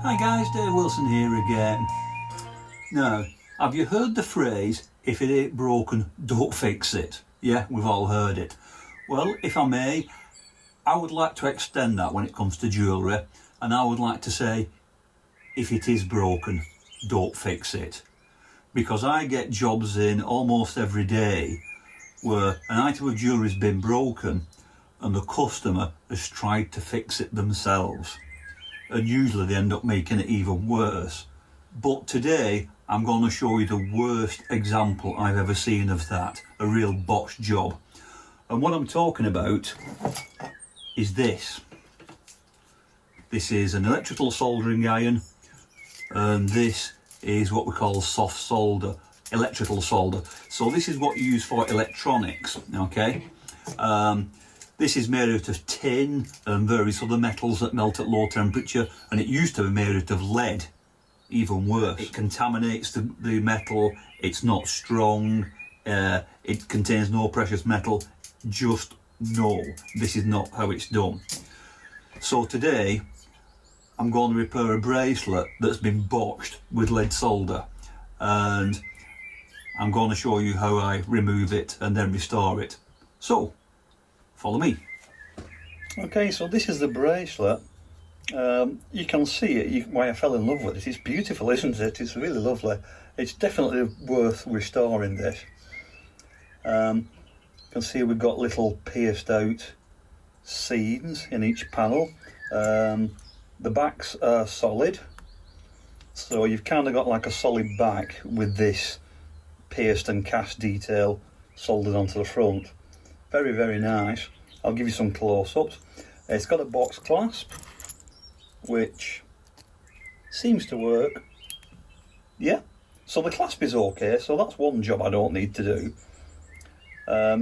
Hi guys, Dave Wilson here again. Now, have you heard the phrase, if it ain't broken, don't fix it? Yeah, we've all heard it. Well, if I may, I would like to extend that when it comes to jewellery, and I would like to say, if it is broken, don't fix it. Because I get jobs in almost every day where an item of jewellery has been broken and the customer has tried to fix it themselves. And usually they end up making it even worse. But today I'm going to show you the worst example I've ever seen of that, a real botched job. And what I'm talking about is this. This is an electrical soldering iron, and this is what we call soft solder, electrical solder. So this is what you use for electronics, okay? This is made out of tin and various other metals that melt at low temperature, and it used to be made out of lead, even worse. It contaminates the metal, it's not strong, it contains no precious metal. Just no, this is not how it's done. So today I'm going to repair a bracelet that's been botched with lead solder, and I'm going to show you how I remove it and then restore it. So follow me. Okay, so this is the bracelet. You can see it, why I fell in love with it. It's beautiful, isn't it? It's really lovely. It's definitely worth restoring this. You can see we've got little pierced out seams in each panel. The backs are solid, so you've kind of got like a solid back with this pierced and cast detail soldered onto the front. Very, very nice. I'll give you some close-ups. It's got a box clasp, which seems to work. Yeah, so the clasp is okay, so that's one job I don't need to do.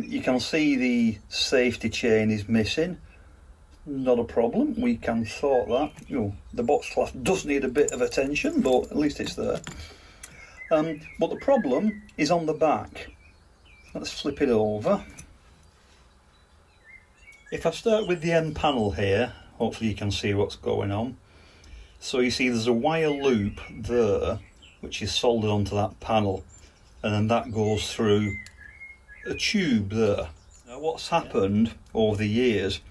You can see the safety chain is missing. Not a problem, we can sort that. The box clasp does need a bit of attention, but at least it's there. But the problem is on the back. Let's flip it over. If I start with the end panel here, hopefully you can see what's going on. So you see there's a wire loop there which is soldered onto that panel, and then that goes through a tube there. Now what's happened over the years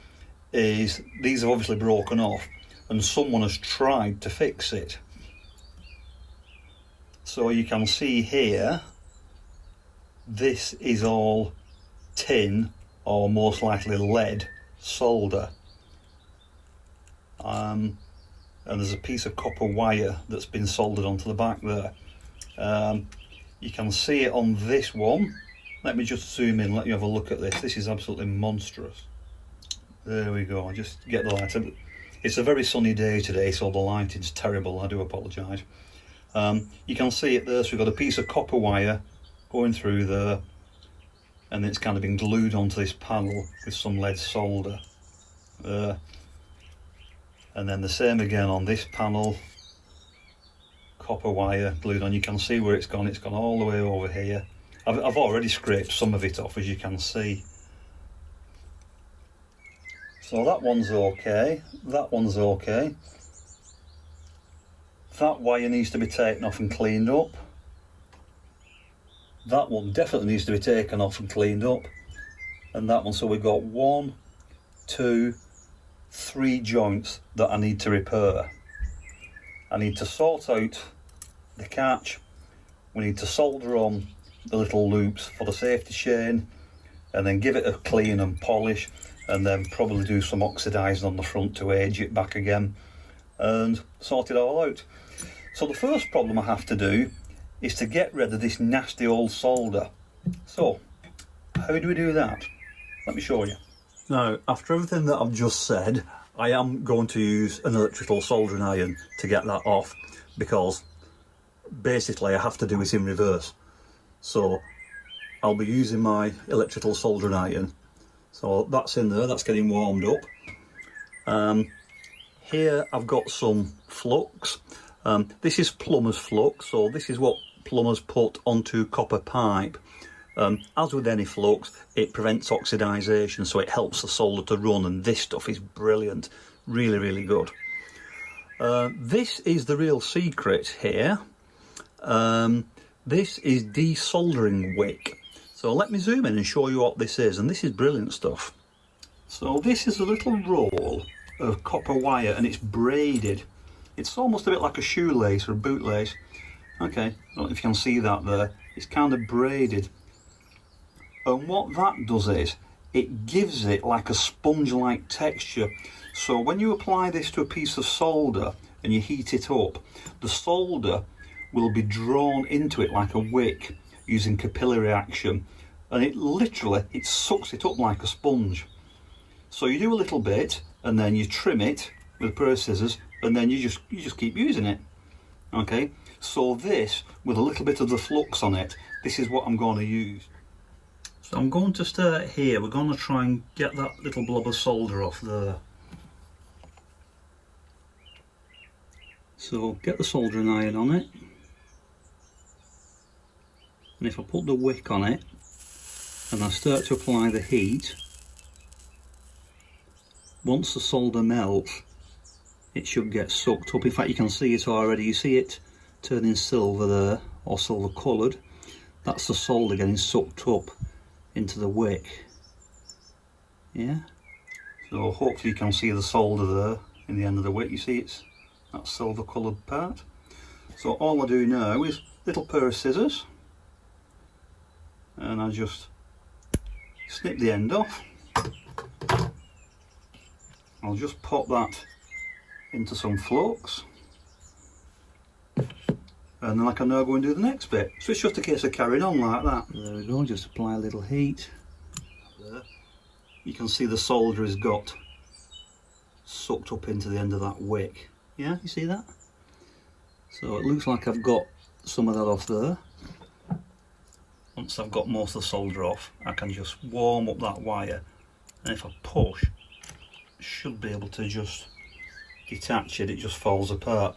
is these have obviously broken off and someone has tried to fix it. So you can see here, this is all tin or most likely lead solder, and there's a piece of copper wire that's been soldered onto the back there. You can see it on this one. Let me just zoom in, let you have a look at this. This is absolutely monstrous. There we go, just get the light. It's a very sunny day today, so the lighting's terrible, I do apologise. You can see it there, so we've got a piece of copper wire going through there, and it's kind of been glued onto this panel with some lead solder. And then the same again on this panel, copper wire glued on. You can see where it's gone all the way over here. I've already scraped some of it off, as you can see. So that one's okay, that one's okay. That wire needs to be taken off and cleaned up. That one definitely needs to be taken off and cleaned up. And that one, so we've got 1, 2, 3 joints that I need to repair. I need to sort out the catch, we need to solder on the little loops for the safety chain, and then give it a clean and polish, and then probably do some oxidizing on the front to age it back again and sort it all out. So the first problem I have to do is to get rid of this nasty old solder. So how do we do that? Let me show you. Now, after everything that I've just said, I am going to use an electrical soldering iron to get that off, because basically I have to do it in reverse. So I'll be using my electrical soldering iron. So that's in there, that's getting warmed up. Here I've got some flux. This is plumber's flux, so this is what plumbers put onto copper pipe. As with any flux, it prevents oxidisation, so it helps the solder to run, and this stuff is brilliant, really, really good. This is the real secret here. This is desoldering wick. So let me zoom in and show you what this is, and this is brilliant stuff. So this is a little roll of copper wire, and it's braided. It's almost a bit like a shoelace or a bootlace. Okay, I don't know if you can see that there. It's kind of braided. And what that does is, it gives it like a sponge-like texture. So when you apply this to a piece of solder and you heat it up, the solder will be drawn into it like a wick using capillary action, and it literally, it sucks it up like a sponge. So you do a little bit and then you trim it with a pair of scissors, and then you just keep using it. Okay, so this, with a little bit of the flux on it, this is what I'm going to use. So I'm going to start here. We're going to try and get that little blob of solder off there. So get the soldering iron on it, and if I put the wick on it and I start to apply the heat, once the solder melts, it should get sucked up. In fact, you can see it already. You see it turning silver there, or silver coloured. That's the solder getting sucked up into the wick. Yeah. So hopefully you can see the solder there in the end of the wick. You see it's that silver coloured part. So all I do now is a little pair of scissors, and I just snip the end off. I'll just pop that into some flux, and then I can now go and do the next bit. So it's just a case of carrying on like that. There we go, just apply a little heat. There. You can see the solder has got sucked up into the end of that wick. Yeah, you see that? So it looks like I've got some of that off there. Once I've got most of the solder off, I can just warm up that wire, and if I push, I should be able to just detach it. It just falls apart.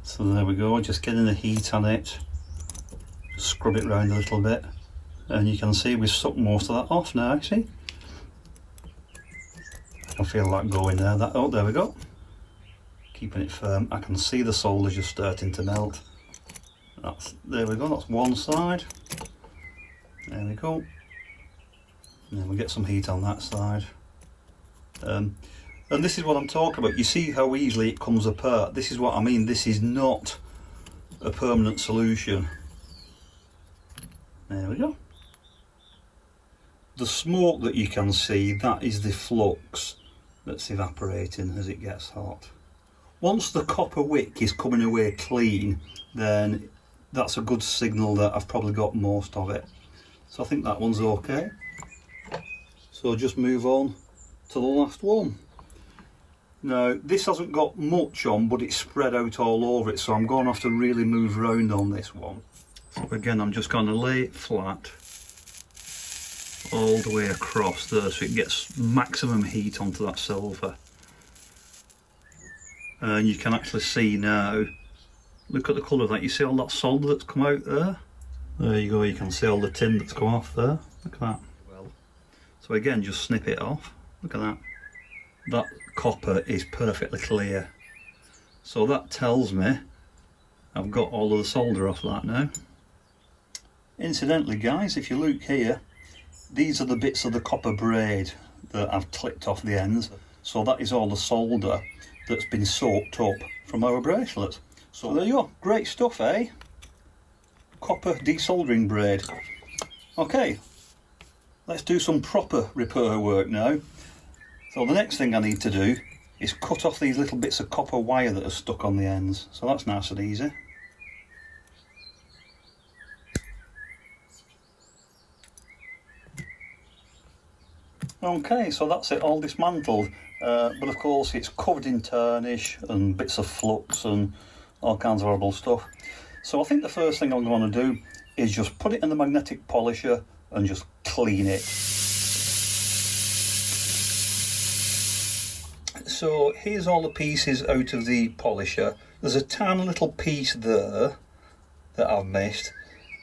So there we go, just getting the heat on it, just scrub it round a little bit, and you can see we've sucked most of that off now. See, I can feel that going there. Oh, there we go, keeping it firm. I can see the solder just starting to melt. There we go, that's one side. There we go, and then we'll get some heat on that side. And this is what I'm talking about. You see how easily it comes apart. This is what I mean. This is not a permanent solution. There we go. The smoke that you can see, that is the flux that's evaporating as it gets hot. Once the copper wick is coming away clean, then that's a good signal that I've probably got most of it. So I think that one's okay. So just move on to the last one. Now this hasn't got much on, but it's spread out all over it, so I'm going to have to really move round on this one. So again, I'm just going to lay it flat all the way across there so it gets maximum heat onto that silver. And you can actually see now, look at the colour of that. You see all that solder that's come out there? There you go, you can see all the tin that's come off there. Look at that. So again, just snip it off. Look at that. That copper is perfectly clear. So that tells me I've got all of the solder off that now. Incidentally guys, if you look here, these are the bits of the copper braid that I've clipped off the ends. So that is all the solder that's been soaked up from our bracelet. So there you go, great stuff, eh? Copper desoldering braid. Okay, let's do some proper repair work now. So the next thing I need to do is cut off these little bits of copper wire that are stuck on the ends. So that's nice and easy. Okay, so that's it, all dismantled. But of course it's covered in tarnish and bits of flux and all kinds of horrible stuff. So I think the first thing I'm going to do is just put it in the magnetic polisher and just clean it. So here's all the pieces out of the polisher. There's a tiny little piece there that I've missed.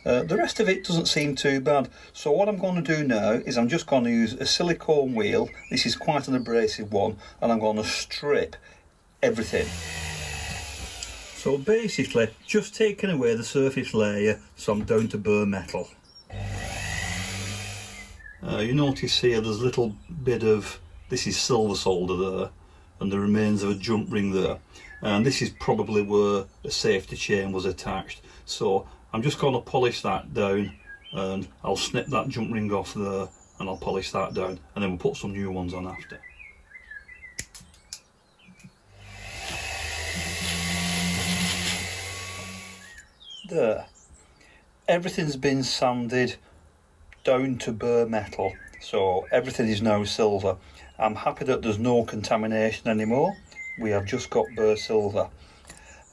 The rest of it doesn't seem too bad. So what I'm going to do now is I'm just going to use a silicone wheel. This is quite an abrasive one, and I'm going to strip everything. So basically just taking away the surface layer so I'm down to bare metal. You notice here there's a little bit of, this is silver solder there, and the remains of a jump ring there, and this is probably where a safety chain was attached. So I'm just going to polish that down, and I'll snip that jump ring off there and I'll polish that down, and then we'll put some new ones on after. There, everything's been sanded down to bare metal, so everything is now silver. I'm happy that there's no contamination anymore. We have just got bare silver,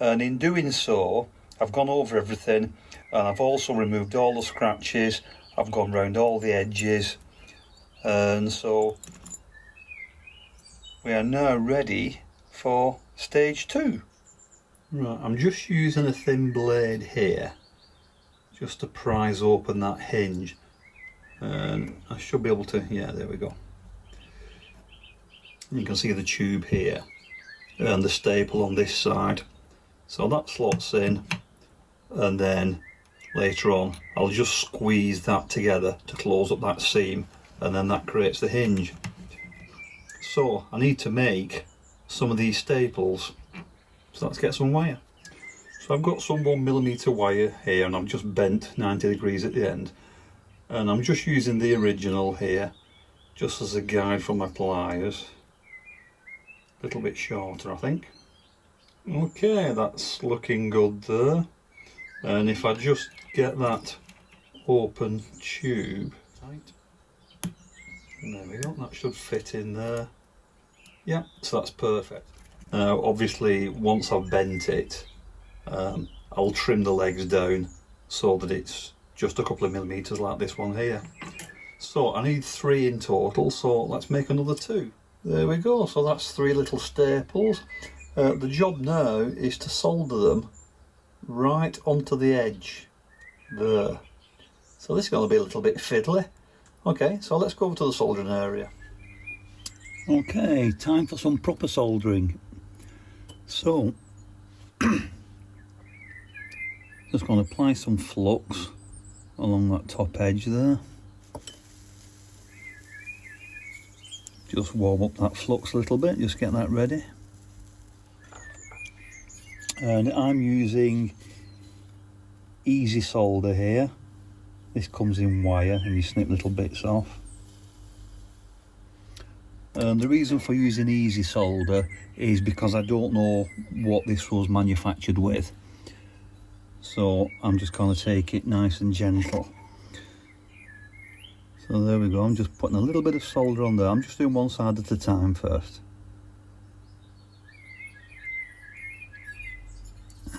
and in doing so I've gone over everything, and I've also removed all the scratches. I've gone round all the edges, and so we are now ready for stage 2. Right, I'm just using a thin blade here just to prise open that hinge, and I should be able to, yeah, there we go. You can see the tube here and the staple on this side, so that slots in, and then later on I'll just squeeze that together to close up that seam, and then that creates the hinge. So I need to make some of these staples, so let's get some wire. So I've got some 1mm wire here, and I've just bent 90 degrees at the end, and I'm just using the original here just as a guide for my pliers. A little bit shorter, I think. Okay, that's looking good there, and if I just get that open tube tight, and there we go, that should fit in there. Yeah, so that's perfect. Now obviously once I've bent it, I'll trim the legs down so that it's just a couple of millimeters like this one here. So I need 3 in total, so let's make another 2. There we go, so that's 3 little staples. The job now is to solder them right onto the edge there. So this is going to be a little bit fiddly. Okay, so let's go over to the soldering area. Okay, time for some proper soldering. So just going to apply some flux along that top edge there. Just warm up that flux a little bit, just get that ready. And I'm using easy solder here. This comes in wire and you snip little bits off. And the reason for using easy solder is because I don't know what this was manufactured with. So I'm just going to take it nice and gentle. So there we go, I'm just putting a little bit of solder on there. I'm just doing one side at a time first.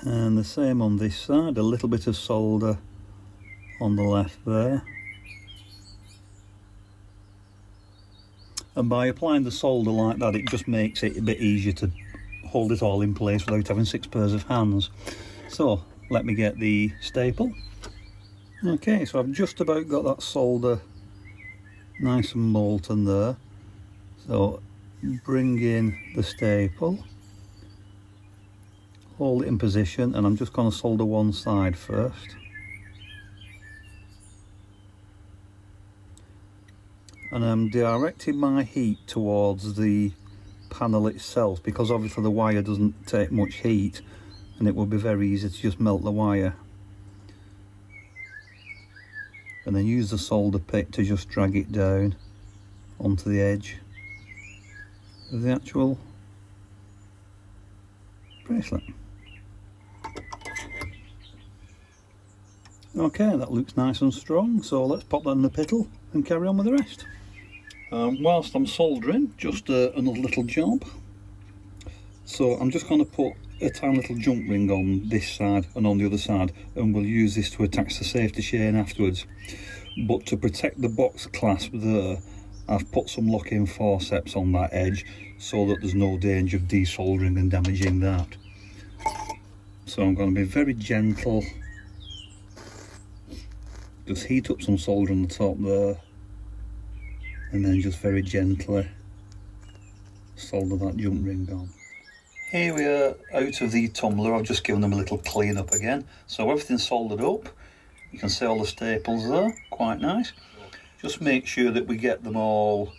And the same on this side, a little bit of solder on the left there. And by applying the solder like that, it just makes it a bit easier to hold it all in place without having 6 pairs of hands. So let me get the staple. Okay, so I've just about got that solder nice and molten there. So bring in the staple, hold it in position, and I'm just going to solder one side first. And I'm directing my heat towards the panel itself, because obviously the wire doesn't take much heat and it will be very easy to just melt the wire. And then use the solder pick to just drag it down onto the edge of the actual bracelet. Okay, that looks nice and strong, so let's pop that in the piddle and carry on with the rest. Whilst I'm soldering, just another little job. So I'm just going to put a tiny little jump ring on this side and on the other side, and we'll use this to attach the safety chain afterwards. But to protect the box clasp there, I've put some lock-in forceps on that edge so that there's no danger of desoldering and damaging that. So I'm going to be very gentle Just heat up some solder on the top there, and then just very gently solder that jump ring on. Here we are out of the tumbler. I've just given them a little clean up again. So everything's soldered up. You can see all the staples there, quite nice. Just make sure that we get them all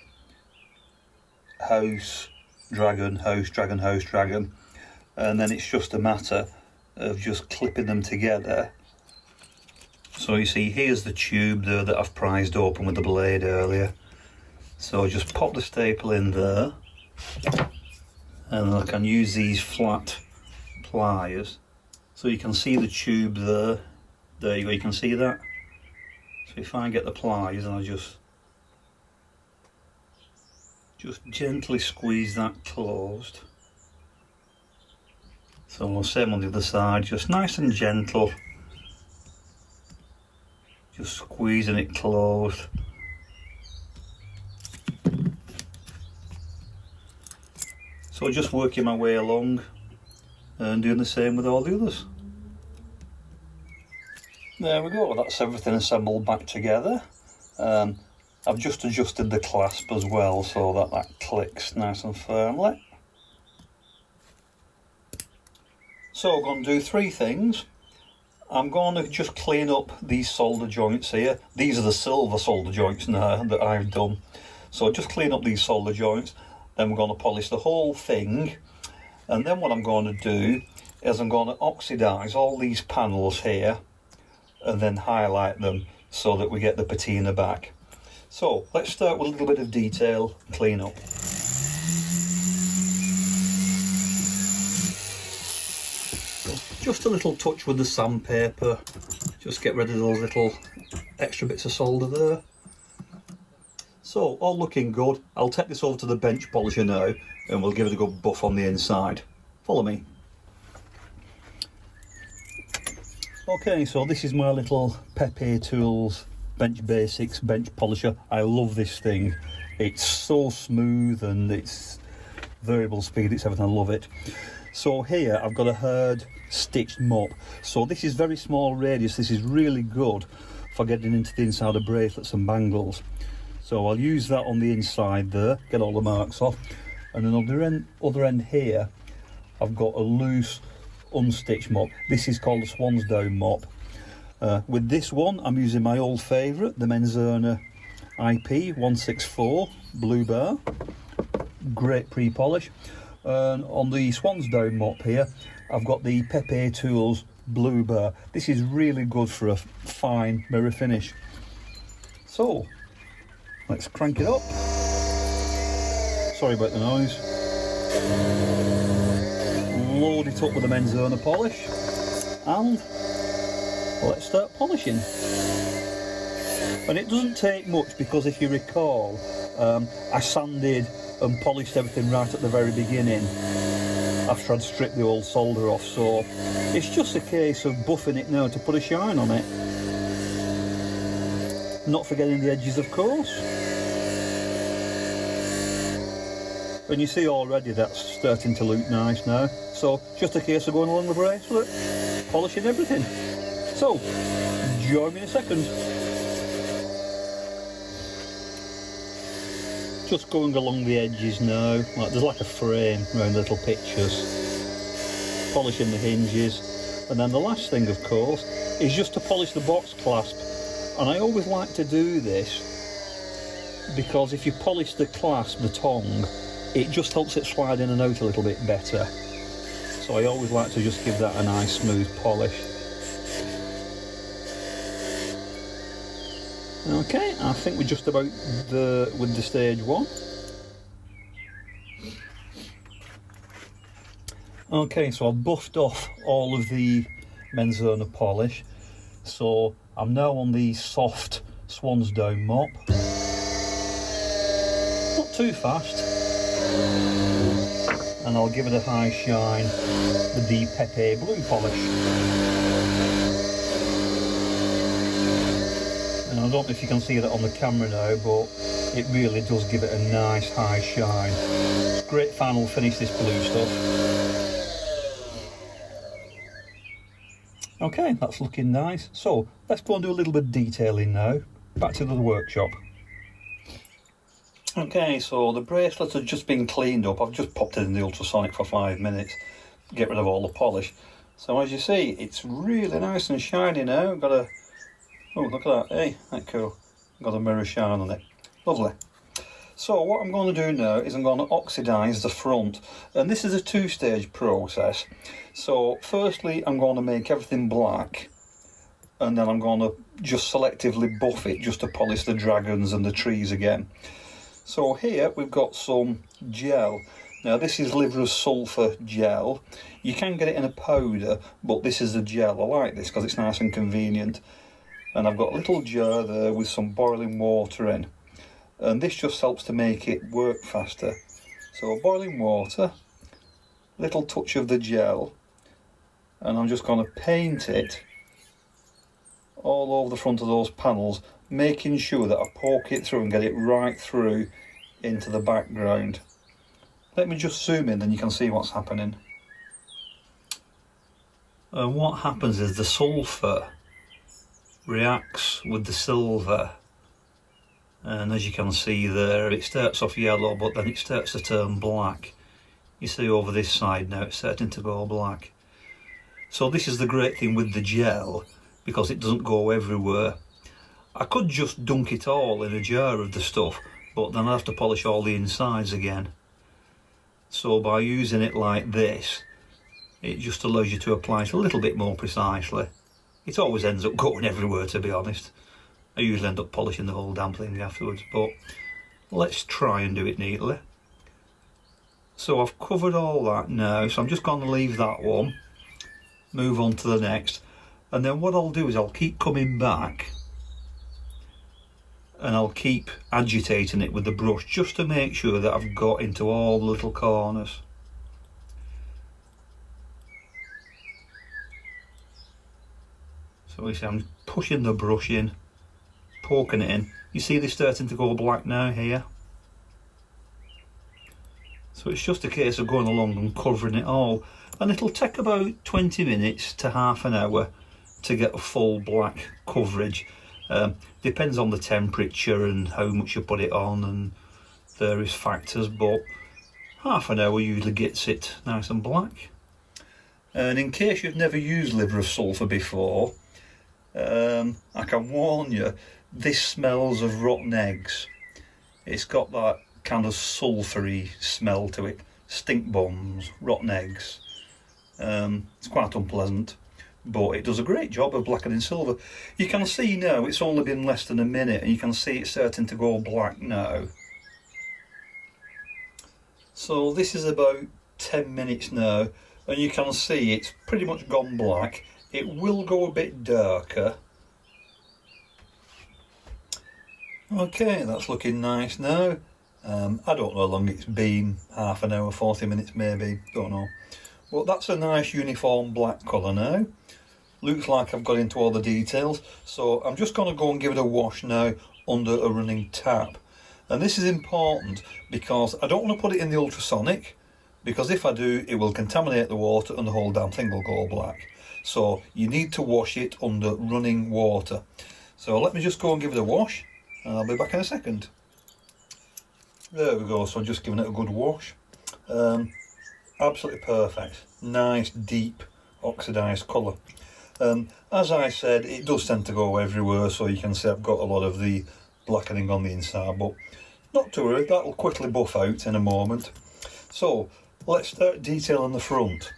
house, dragon, house, dragon, house, dragon. And then it's just a matter of just clipping them together. So you see, here's the tube there that I've prized open with the blade earlier. So just pop the staple in there. And I can use these flat pliers. So you can see the tube there. There you go, you can see that. So if I get the pliers and I just gently squeeze that closed. So same on the other side, just nice and gentle. Just squeezing it closed. So just working my way along and doing the same with all the others. There we go, that's everything assembled back together. I've just adjusted the clasp as well so that that clicks nice and firmly. So I'm going to do three things. I'm going to just clean up these solder joints here. These are the silver solder joints now that I've done. So just clean up these solder joints. Then we're going to polish the whole thing, and then what I'm going to do is I'm going to oxidize all these panels here and then highlight them so that we get the patina back. So let's start with a little bit of detail cleanup. Just a little touch with the sandpaper, just get rid of those little extra bits of solder there. So, all looking good. I'll take this over to the bench polisher now and we'll give it a good buff on the inside. Follow me. Okay, so this is my little Pepe Tools Bench Basics bench polisher. I love this thing. It's so smooth and it's variable speed, it's everything, I love it. So here I've got a hard stitched mop. So this is very small radius. This is really good for getting into the inside of bracelets and bangles. So I'll use that on the inside there, get all the marks off. And then on the other end here, I've got a loose, unstitched mop. This is called a Swan's Down mop. With this one, I'm using my old favourite, the Menzona IP 164 Blue Bar. Great pre-polish. And on the Swan's Down mop here, I've got the Pepe Tools Blue Bar. This is really good for a fine mirror finish. So, let's crank it up. Sorry about the noise. Load it up with the Menzona polish and let's start polishing. And it doesn't take much because if you recall, I sanded and polished everything right at the very beginning after I'd stripped the old solder off, so it's just a case of buffing it now to put a shine on it. Not forgetting the edges, of course. And you see already that's starting to look nice now. So just a case of going along the bracelet, polishing everything. So, join me in a second. Just going along the edges now, like there's like a frame around the little pictures. Polishing the hinges. And then the last thing, of course, is just to polish the box clasp. And I always like to do this because if you polish the clasp, the tongue, it just helps it slide in and out a little bit better. So I always like to just give that a nice smooth polish. Okay, I think we're just about with the stage one. Okay, so I've buffed off all of the Menzona polish. So I'm now on the soft Swan's Down mop. Not too fast. And I'll give it a high shine with the Pepe Blue polish. And I don't know if you can see that on the camera now, but it really does give it a nice high shine. Great final finish, this blue stuff. Okay, that's looking nice. So let's go and do a little bit of detailing now. Back to the workshop. Okay, so the bracelet has just been cleaned up. I've just popped it in the ultrasonic for 5 minutes, get rid of all the polish. So as you see, it's really nice and shiny now. Got a, oh look at that, hey, that's cool. Got a mirror shine on it, lovely. So what I'm going to do now is I'm going to oxidise the front, and this is a two-stage process. So firstly I'm going to make everything black, and then I'm going to just selectively buff it just to polish the dragons and the trees again. So here we've got some gel. Now this is liver of sulphur gel. You can get it in a powder, but this is a gel. I like this because it's nice and convenient. And I've got a little jar there with some boiling water in. And this just helps to make it work faster. So boiling water, little touch of the gel, and I'm just going to paint it all over the front of those panels, making sure that I poke it through and get it right through into the background. Let me just zoom in and you can see what's happening. And what happens is the sulphur reacts with the silver, and as you can see there, it starts off yellow but then it starts to turn black. You see over this side now it's starting to go black. So this is the great thing with the gel, because it doesn't go everywhere. I could just dunk it all in a jar of the stuff, but then I'd have to polish all the insides again. So by using it like this, it just allows you to apply it a little bit more precisely. It always ends up going everywhere, to be honest. I usually end up polishing the whole damn thing afterwards, but let's try and do it neatly. So I've covered all that now, so I'm just going to leave that one, move on to the next, and then what I'll do is I'll keep coming back and I'll keep agitating it with the brush just to make sure that I've got into all the little corners. So you see I'm pushing the brush in, poking it in. You see they're starting to go black now here. So it's just a case of going along and covering it all, and it'll take about 20 minutes to half an hour to get a full black coverage. Depends on the temperature and how much you put it on and various factors, but half an hour usually gets it nice and black. And in case you've never used liver of sulphur before, I can warn you, this smells of rotten eggs. It's got that kind of sulphury smell to it. Stink bombs, rotten eggs. It's quite unpleasant, but it does a great job of blackening silver. You can see now it's only been less than a minute and you can see it's starting to go black now. So this is about 10 minutes now and you can see it's pretty much gone black. It will go a bit darker. Okay, that's looking nice now. I don't know how long it's been, half an hour, 40 minutes maybe, don't know. But that's a nice uniform black colour now. Looks like I've got into all the details, so I'm just going to go and give it a wash now under a running tap. And this is important because I don't want to put it in the ultrasonic, because if I do it will contaminate the water and the whole damn thing will go black. So you need to wash it under running water. So let me just go and give it a wash and I'll be back in a second. There we go, so I'm just giving it a good wash. Absolutely perfect, nice deep oxidised colour. As I said, it does tend to go everywhere, so you can see I've got a lot of the blackening on the inside, but not to worry, that'll quickly buff out in a moment. So let's start detailing the front.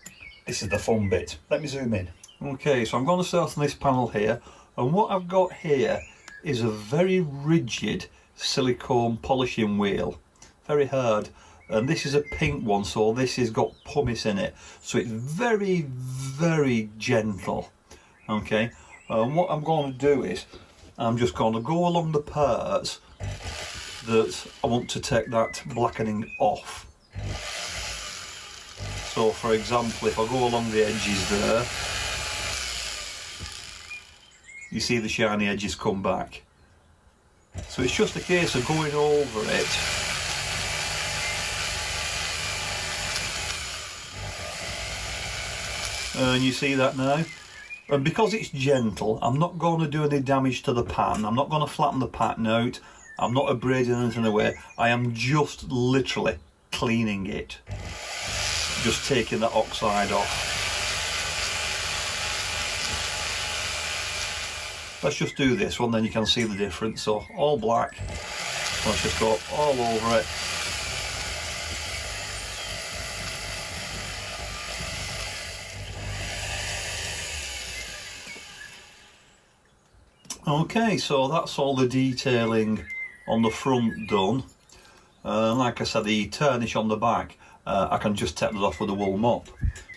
This is the fun bit. Let me zoom in. Okay, so I'm going to start on this panel here, and what I've got here is a very rigid silicone polishing wheel, very hard, and this is a pink one, so this has got pumice in it, so it's very, very gentle. Okay, and what I'm going to do is I'm just going to go along the parts that I want to take that blackening off. So for example, if I go along the edges there, you see the shiny edges come back. So it's just a case of going over it and you see that now. And because it's gentle, I'm not going to do any damage to the pattern. I'm not going to flatten the pattern out. I'm not abrading anything away. I am just literally cleaning it. Just taking that oxide off. Let's just do this one, then you can see the difference. So all black. Let's just go all over it. Okay, so that's all the detailing on the front done. Like I said, the tarnish on the back, I can just take that off with a wool mop,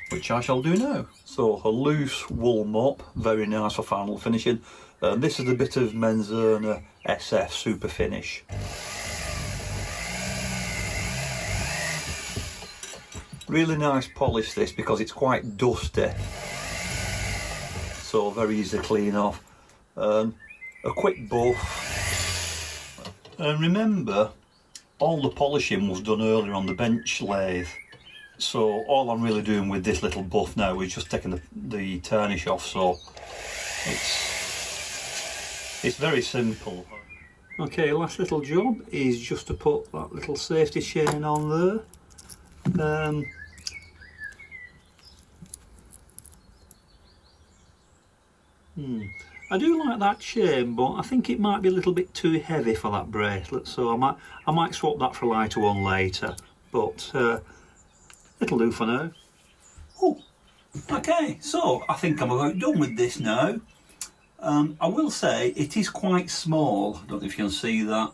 which I shall do now. So a loose wool mop, very nice for final finishing. This is a bit of Menzerner SF Super Finish. Really nice polish this because it's quite dusty, so very easy to clean off. A quick buff, and remember all the polishing was done earlier on the bench lathe, so all I'm really doing with this little buff now is just taking the tarnish off, so it's very simple. Okay, last little job is just to put that little safety chain on there. I do like that chain, but I think it might be a little bit too heavy for that bracelet, so I might swap that for a lighter one later, but it'll do for now. Oh, okay, so I think I'm about done with this now. I will say it is quite small, I don't know if you can see that,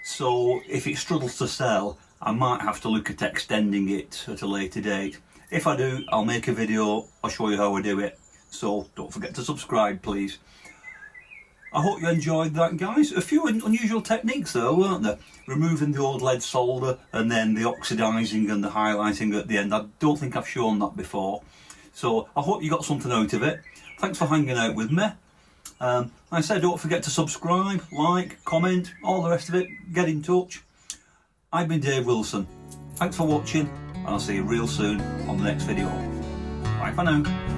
so if it struggles to sell I might have to look at extending it at a later date. If I do, I'll make a video, I'll show you how I do it. So don't forget to subscribe, please. I hope you enjoyed that, guys. A few unusual techniques though, weren't there? Removing the old lead solder and then the oxidizing and the highlighting at the end. I don't think I've shown that before. So I hope you got something out of it. Thanks for hanging out with me. Like I said, don't forget to subscribe, like, comment, all the rest of it. Get in touch. I've been Dave Wilson. Thanks for watching, and I'll see you real soon on the next video. Bye for now.